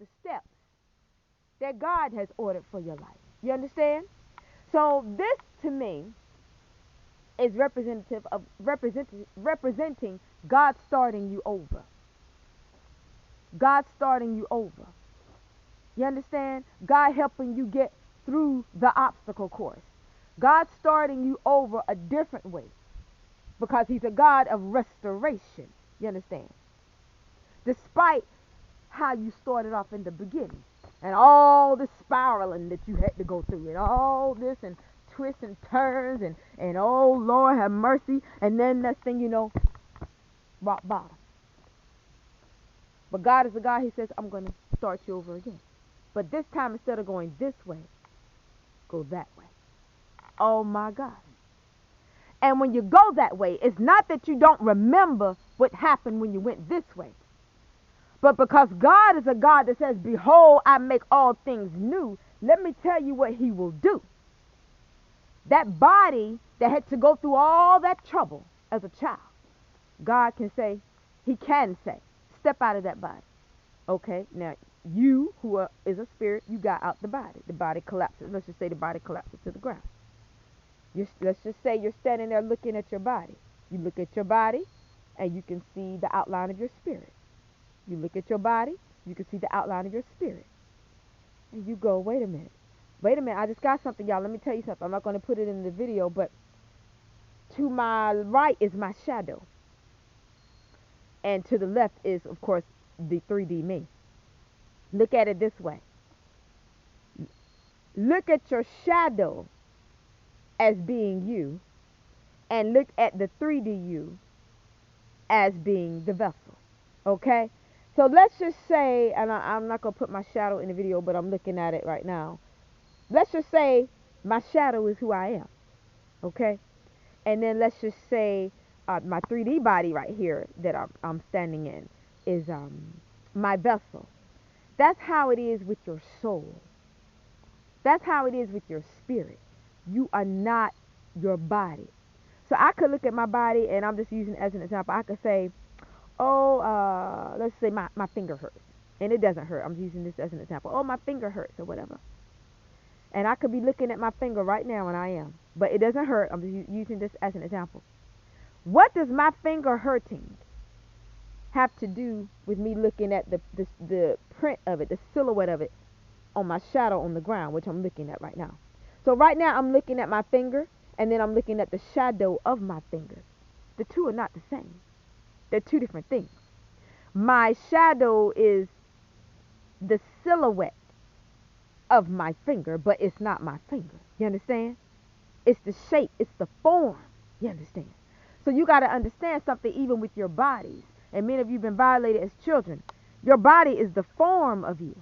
the steps that God has ordered for your life. You understand? So this to me is representative of representing God starting you over. God starting you over. You understand? God helping you get through the obstacle course. God starting you over a different way because he's a God of restoration. You understand? Despite how you started off in the beginning and all the spiraling that you had to go through and all this and twists and turns and oh Lord have mercy, and then next thing you know, rock bottom. But God is a God, he says, I'm going to start you over again. But this time, instead of going this way, go that way. Oh my God. And when you go that way, it's not that you don't remember what happened when you went this way. But because God is a God that says, behold, I make all things new, let me tell you what he will do. That body that had to go through all that trouble as a child, God can say, he can say, step out of that body. Okay, now you is a spirit, you got out the body. The body collapses. Let's just say the body collapses to the ground. Let's just say you're standing there looking at your body. You look at your body and you can see the outline of your spirit. You look at your body, you can see the outline of your spirit. And you go, wait a minute. Wait a minute, I just got something, y'all. Let me tell you something. I'm not going to put it in the video, but to my right is my shadow. And to the left is, of course, the 3D me. Look at it this way. Look at your shadow as being you, and look at the 3D you as being the vessel. Okay? So let's just say, and I'm not going to put my shadow in the video, but I'm looking at it right now. Let's just say my shadow is who I am. Okay? And then let's just say my 3D body right here that I'm standing in is my vessel. That's how it is with your soul. That's how it is with your spirit. You are not your body. So I could look at my body, and I'm just using it as an example. I could say, oh, let's say my finger hurts. And it doesn't hurt. I'm using this as an example. Oh, my finger hurts or whatever. And I could be looking at my finger right now, and I am. But it doesn't hurt. I'm just using this as an example. What does my finger hurting have to do with me looking at the print of it, the silhouette of it on my shadow on the ground, which I'm looking at right now? So right now I'm looking at my finger, and then I'm looking at the shadow of my finger. The two are not the same. They're two different things. My shadow is the silhouette of my finger, but it's not my finger. You understand? It's the shape. It's the form. You understand? So you got to understand something even with your bodies. And many of you have been violated as children. Your body is the form of you,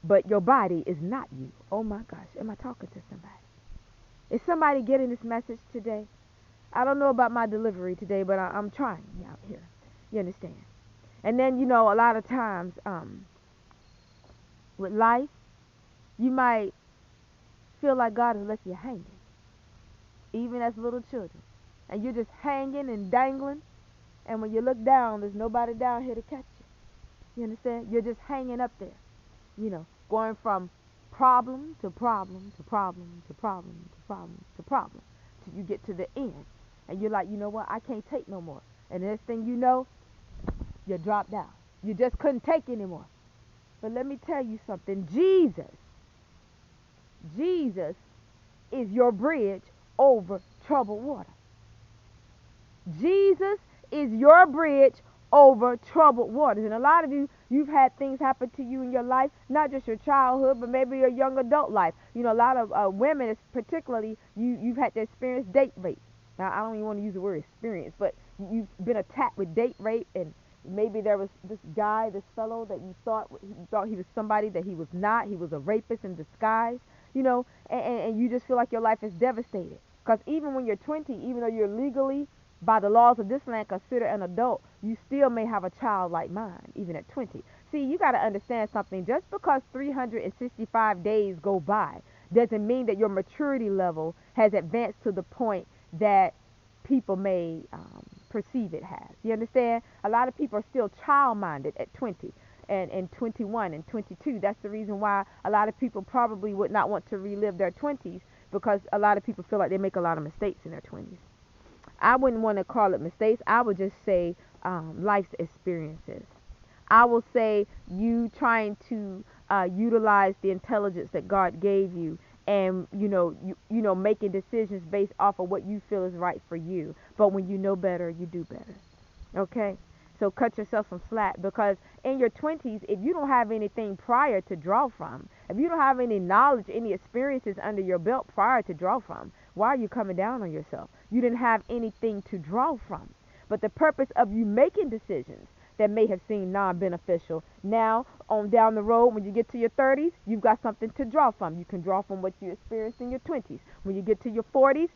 but your body is not you. Oh my gosh. Am I talking to somebody? Is somebody getting this message today? I don't know about my delivery today, but I'm trying out here. You understand? And then, you know, a lot of times with life, you might feel like God has left you hanging, even as little children. And you're just hanging and dangling. And when you look down, there's nobody down here to catch you. You understand? You're just hanging up there, you know, going from problem to problem to problem to problem to problem to problem till you get to the end. And you're like, you know what? I can't take no more. And the next thing you know, you drop down. You just couldn't take anymore. But let me tell you something. Jesus is your bridge over troubled water. Jesus is your bridge over troubled waters. And a lot of you, you've had things happen to you in your life, not just your childhood, but maybe your young adult life. You know, a lot of women, particularly, you've had to experience date rape. Now, I don't even want to use the word experience, but you've been attacked with date rape, and maybe there was this guy, this fellow that you thought he was somebody that he was not. He was a rapist in disguise, you know, and you just feel like your life is devastated. Because even when you're 20, even though you're legally, by the laws of this land, considered an adult, you still may have a child like mine, even at 20. See, you got to understand something. Just because 365 days go by doesn't mean that your maturity level has advanced to the point that people may perceive it has. You understand? A lot of people are still child-minded at 20. and 21 and 22. That's the reason why a lot of people probably would not want to relive their 20s, because a lot of people feel like they make a lot of mistakes in their 20s. I wouldn't want to call it mistakes. I would just say life's experiences. I will say you trying to utilize the intelligence that God gave you, and making decisions based off of what you feel is right for you. But when you know better, you do better. Okay? So cut yourself some slack, because in your 20s, if you don't have anything prior to draw from, if you don't have any knowledge, any experiences under your belt prior to draw from, why are you coming down on yourself? You didn't have anything to draw from. But the purpose of you making decisions that may have seemed non-beneficial, now on down the road, when you get to your 30s, you've got something to draw from. You can draw from what you experienced in your 20s. When you get to your 40s,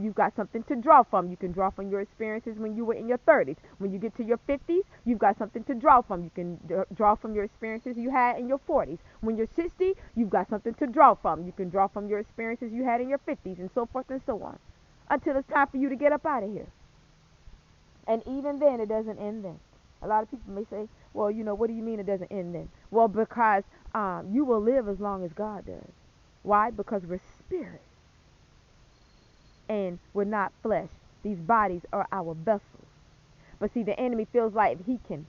you've got something to draw from. You can draw from your experiences when you were in your 30s. When you get to your 50s, you've got something to draw from. You can draw from your experiences you had in your 40s. When you're 60, you've got something to draw from. You can draw from your experiences you had in your 50s, and so forth and so on, until it's time for you to get up out of here. And even then, it doesn't end then. A lot of people may say, well, what do you mean it doesn't end then? Well, because you will live as long as God does. Why? Because we're spirit and we're not flesh. These bodies are our vessels. But see, the enemy feels like he can